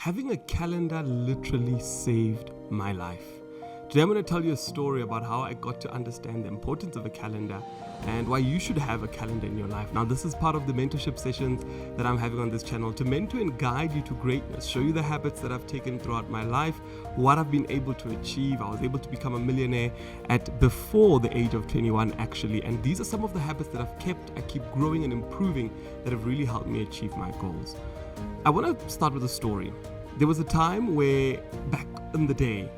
having a calendar literally saved my life. Today I'm going to tell you a story about how I got to understand the importance of a calendar and why you should have a calendar in your life. Now, this is part of the mentorship sessions that I'm having on this channel to mentor and guide you to greatness, show you the habits that I've taken throughout my life, what I've been able to achieve. I was able to become a millionaire at before the age of 21 actually, and these are some of the habits that I've kept, I keep growing and improving that have really helped me achieve my goals. I want to start with a story. There was a time where, back in the day,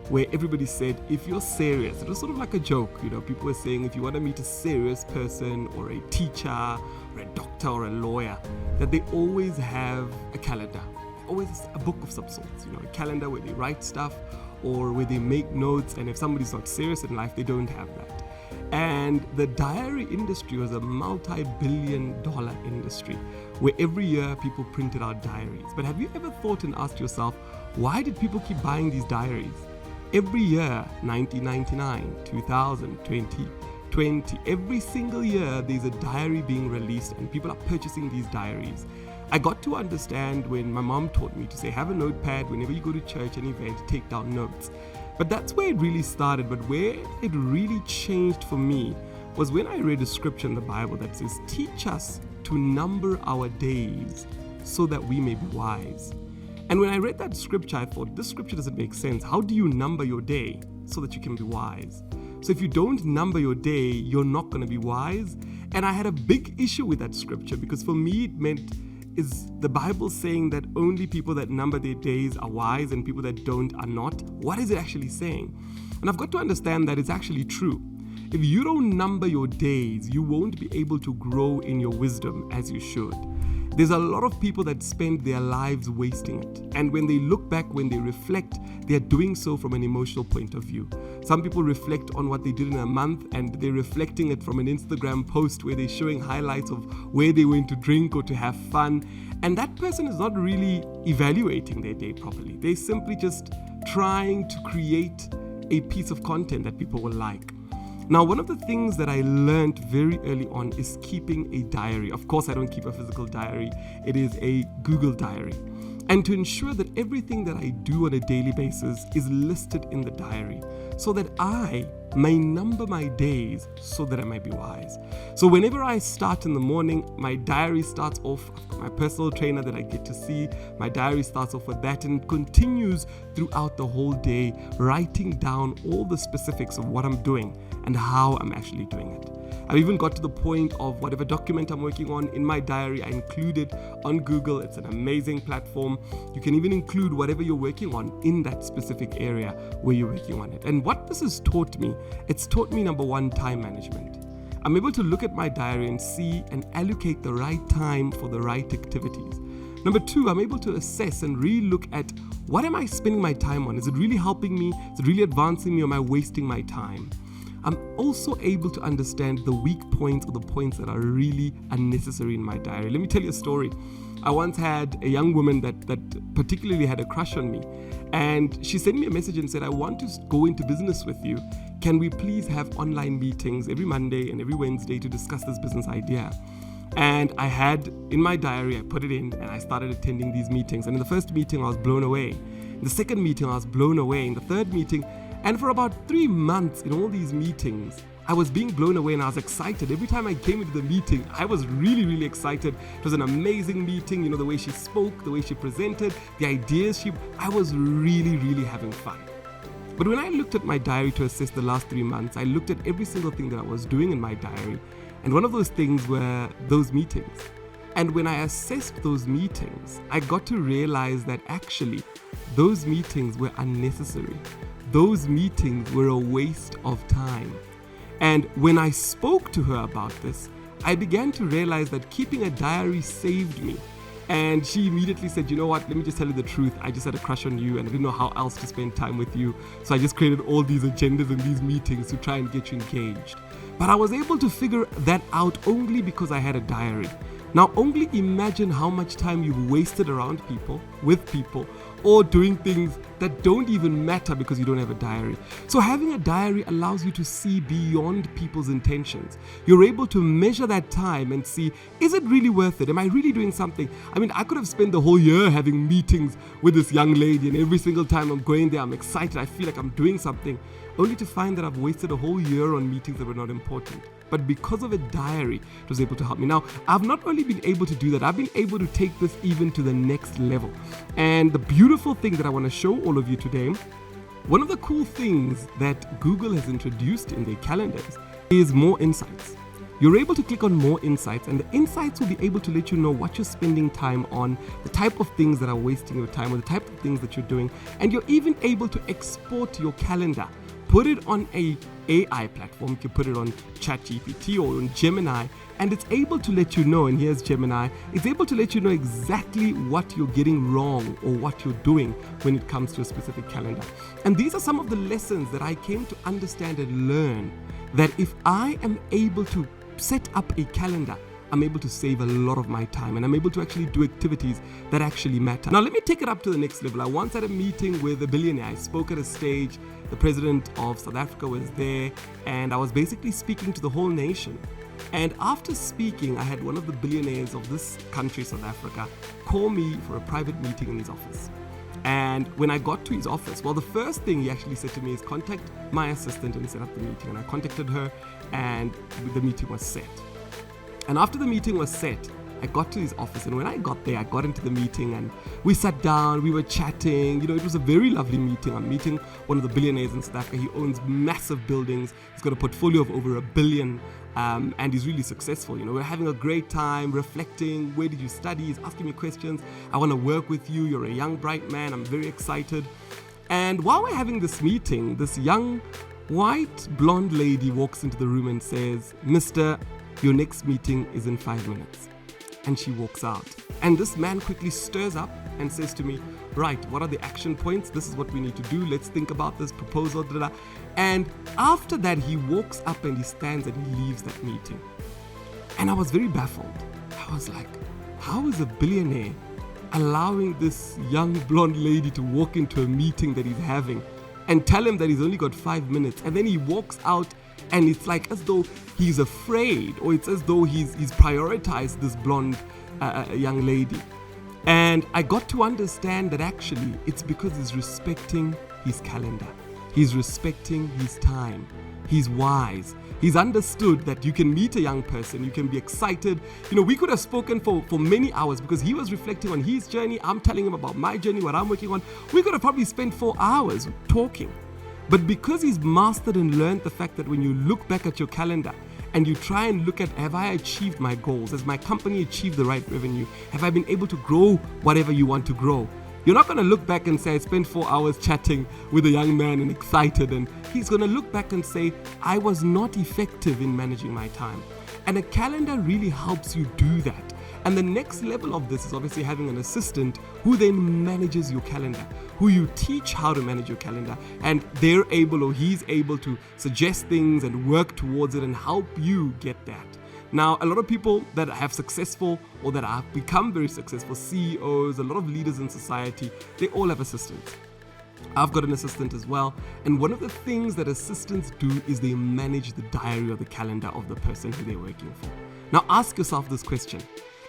where everybody said, if you're serious, it was sort of like a joke, people were saying, if you want to meet a serious person or a teacher or a doctor or a lawyer, that they always have a calendar, always a book of some sorts, a calendar where they write stuff or where they make notes, and if somebody's not serious in life, they don't have that. And the diary industry was a multi-billion-dollar industry where every year people printed out diaries. But have you ever thought and asked yourself, why did people keep buying these diaries? Every year, 1999, 2000, 2020, every single year there's a diary being released and people are purchasing these diaries. I got to understand when my mom taught me to say, have a notepad whenever you go to church and event, take down notes. But that's where it really started. But where it really changed for me was when I read a scripture in the Bible that says, teach us to number our days so that we may be wise. And when I read that scripture, I thought, this scripture doesn't make sense. How do you number your day so that you can be wise? So if you don't number your day, you're not going to be wise. And I had a big issue with that scripture because for me it meant, is the Bible saying that only people that number their days are wise and people that don't are not? What is it actually saying? And I've got to understand that it's actually true. If you don't number your days, you won't be able to grow in your wisdom as you should. There's a lot of people that spend their lives wasting it. And when they look back, when they reflect, they're doing so from an emotional point of view. Some people reflect on what they did in a month and they're reflecting it from an Instagram post where they're showing highlights of where they went to drink or to have fun. And that person is not really evaluating their day properly. They're simply just trying to create a piece of content that people will like. Now, one of the things that I learned very early on is keeping a diary. Of course, I don't keep a physical diary. It is a Google diary. And to ensure that everything that I do on a daily basis is listed in the diary so that I may number my days so that I may be wise. So whenever I start in the morning, my diary starts off, I've got my personal trainer that I get to see. My diary starts off with that and continues throughout the whole day, writing down all the specifics of what I'm doing and how I'm actually doing it. I've even got to the point of whatever document I'm working on in my diary, I include it on Google. It's an amazing platform. You can even include whatever you're working on in that specific area where you're working on it. And what this has taught me, it's taught me, number one, time management. I'm able to look at my diary and see and allocate the right time for the right activities. Number two, I'm able to assess and re-look at what am I spending my time on? Is it really helping me? Is it really advancing me, or am I wasting my time? I'm also able to understand the weak points or the points that are really unnecessary in my diary. Let me tell you a story. I once had a young woman that particularly had a crush on me, and she sent me a message and said, I want to go into business with you. Can we please have online meetings every Monday and every Wednesday to discuss this business idea? And I had in my diary, I put it in and I started attending these meetings. And in the first meeting, I was blown away. In the second meeting, I was blown away. In the third meeting, and for about 3 months in all these meetings, I was being blown away and I was excited. Every time I came into the meeting, I was really, really excited. It was an amazing meeting, the way she spoke, the way she presented, the ideas I was really, really having fun. But when I looked at my diary to assess the last 3 months, I looked at every single thing that I was doing in my diary. And one of those things were those meetings. And when I assessed those meetings, I got to realize that actually those meetings were unnecessary. Those meetings were a waste of time. And when I spoke to her about this, I began to realize that keeping a diary saved me. And she immediately said, you know what, let me just tell you the truth. I just had a crush on you and I didn't know how else to spend time with you. So I just created all these agendas and these meetings to try and get you engaged. But I was able to figure that out only because I had a diary. Now only imagine how much time you've wasted around people, with people, or doing things that don't even matter because you don't have a diary. So having a diary allows you to see beyond people's intentions. You're able to measure that time and see, is it really worth it? Am I really doing something? I mean, I could have spent the whole year having meetings with this young lady, and every single time I'm going there, I'm excited. I feel like I'm doing something, only to find that I've wasted a whole year on meetings that were not important. But because of a diary, it was able to help me. Now, I've not only been able to do that, I've been able to take this even to the next level. And the beautiful thing that I want to show all of you today, one of the cool things that Google has introduced in their calendars is more insights. You're able to click on more insights, and the insights will be able to let you know what you're spending time on, the type of things that are wasting your time, or the type of things that you're doing. And you're even able to export your calendar. Put it on a AI platform. You can put it on ChatGPT or on Gemini, and it's able to let you know, and here's Gemini, it's able to let you know exactly what you're getting wrong or what you're doing when it comes to a specific calendar. And these are some of the lessons that I came to understand and learn, that if I am able to set up a calendar, I'm able to save a lot of my time, and I'm able to actually do activities that actually matter. Now, let me take it up to the next level. I once had a meeting with a billionaire. I spoke at a stage. The president of South Africa was there, and I was basically speaking to the whole nation. And after speaking, I had one of the billionaires of this country, South Africa, call me for a private meeting in his office. And when I got to his office, well, the first thing he actually said to me is contact my assistant and set up the meeting. And I contacted her, and the meeting was set. And after the meeting was set, I got to his office, and when I got there, I got into the meeting and we sat down, we were chatting. It was a very lovely meeting. I'm meeting one of the billionaires in South Africa. He owns massive buildings. He's got a portfolio of over $1 billion, and he's really successful. We're having a great time, reflecting. Where did you study? He's asking me questions. I want to work with you. You're a young, bright man. I'm very excited. And while we're having this meeting, this young, white, blonde lady walks into the room and says, "Mr., your next meeting is in 5 minutes." And she walks out. And this man quickly stirs up and says to me, "Right, what are the action points? This is what we need to do. Let's think about this proposal." And after that, he walks up and he stands and he leaves that meeting. And I was very baffled. I was like, how is a billionaire allowing this young blonde lady to walk into a meeting that he's having and tell him that he's only got 5 minutes? And then he walks out, and it's like as though he's afraid, or it's as though he's prioritized this blonde young lady. And I got to understand that actually it's because he's respecting his calendar. He's respecting his time. He's wise. He's understood that you can meet a young person, you can be excited. We could have spoken for many hours because he was reflecting on his journey. I'm telling him about my journey, what I'm working on. We could have probably spent 4 hours talking. But because he's mastered and learned the fact that when you look back at your calendar and you try and look at, have I achieved my goals? Has my company achieved the right revenue? Have I been able to grow whatever you want to grow? You're not going to look back and say, I spent 4 hours chatting with a young man and excited. And he's going to look back and say, I was not effective in managing my time. And a calendar really helps you do that. And the next level of this is obviously having an assistant who then manages your calendar, who you teach how to manage your calendar, and they're able, or he's able, to suggest things and work towards it and help you get that. Now, a lot of people that have successful or that have become very successful, CEOs, a lot of leaders in society, they all have assistants. I've got an assistant as well. And one of the things that assistants do is they manage the diary or the calendar of the person who they're working for. Now, ask yourself this question.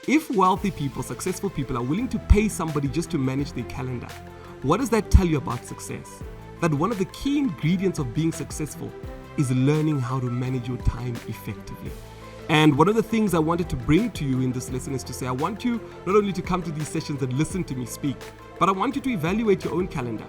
If wealthy people, successful people are willing to pay somebody just to manage their calendar, what does that tell you about success? That one of the key ingredients of being successful is learning how to manage your time effectively. And one of the things I wanted to bring to you in this lesson is to say, I want you not only to come to these sessions and listen to me speak, but I want you to evaluate your own calendar.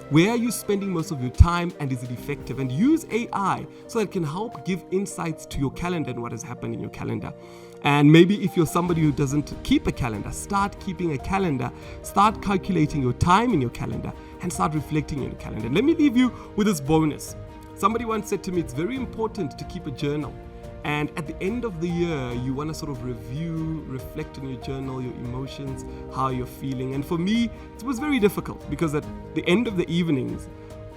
Where are you spending most of your time, and is it effective? And use AI so that it can help give insights to your calendar and what has happened in your calendar. And maybe if you're somebody who doesn't keep a calendar, start keeping a calendar, start calculating your time in your calendar, and start reflecting in your calendar. And let me leave you with this bonus. Somebody once said to me, it's very important to keep a journal. And at the end of the year, you want to sort of review, reflect on your journal, your emotions, how you're feeling. And for me, it was very difficult because at the end of the evenings,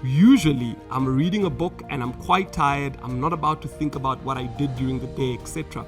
usually I'm reading a book and I'm quite tired. I'm not about to think about what I did during the day, etc.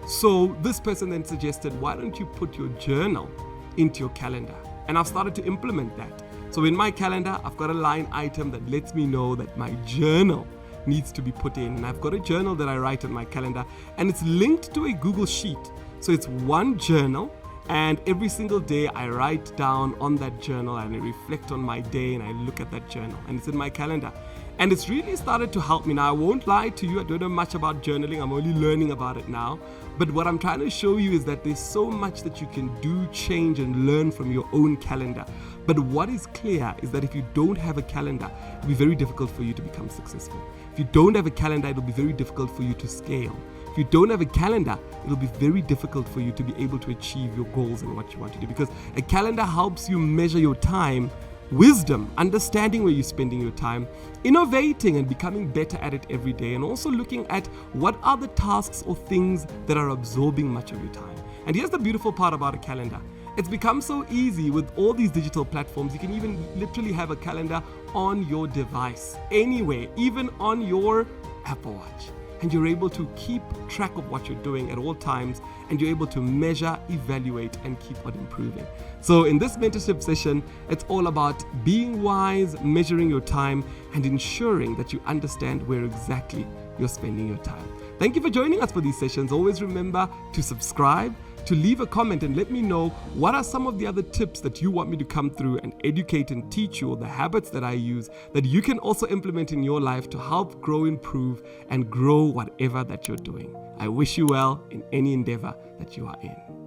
So this person then suggested, why don't you put your journal into your calendar? And I've started to implement that. So in my calendar, I've got a line item that lets me know that my journal needs to be put in. And I've got a journal that I write on my calendar, and it's linked to a Google Sheet. So it's one journal, and every single day I write down on that journal and I reflect on my day and I look at that journal, and it's in my calendar. And it's really started to help me. Now, I won't lie to you, I don't know much about journaling. I'm only learning about it now. But what I'm trying to show you is that there's so much that you can do, change, and learn from your own calendar. But what is clear is that if you don't have a calendar, it'll be very difficult for you to become successful. If you don't have a calendar, it'll be very difficult for you to scale. If you don't have a calendar, it'll be very difficult for you to be able to achieve your goals and what you want to do. Because a calendar helps you measure your time, wisdom, understanding where you're spending your time, innovating and becoming better at it every day, and also looking at what are the tasks or things that are absorbing much of your time. And here's the beautiful part about a calendar. It's become so easy with all these digital platforms. You can even literally have a calendar on your device, anywhere, even on your Apple Watch. And you're able to keep track of what you're doing at all times, and you're able to measure, evaluate, and keep on improving. So in this mentorship session, it's all about being wise, measuring your time, and ensuring that you understand where exactly you're spending your time. Thank you for joining us for these sessions. Always remember to subscribe, to leave a comment, and let me know what are some of the other tips that you want me to come through and educate and teach you, or the habits that I use that you can also implement in your life to help grow, improve, and grow whatever that you're doing. I wish you well in any endeavor that you are in.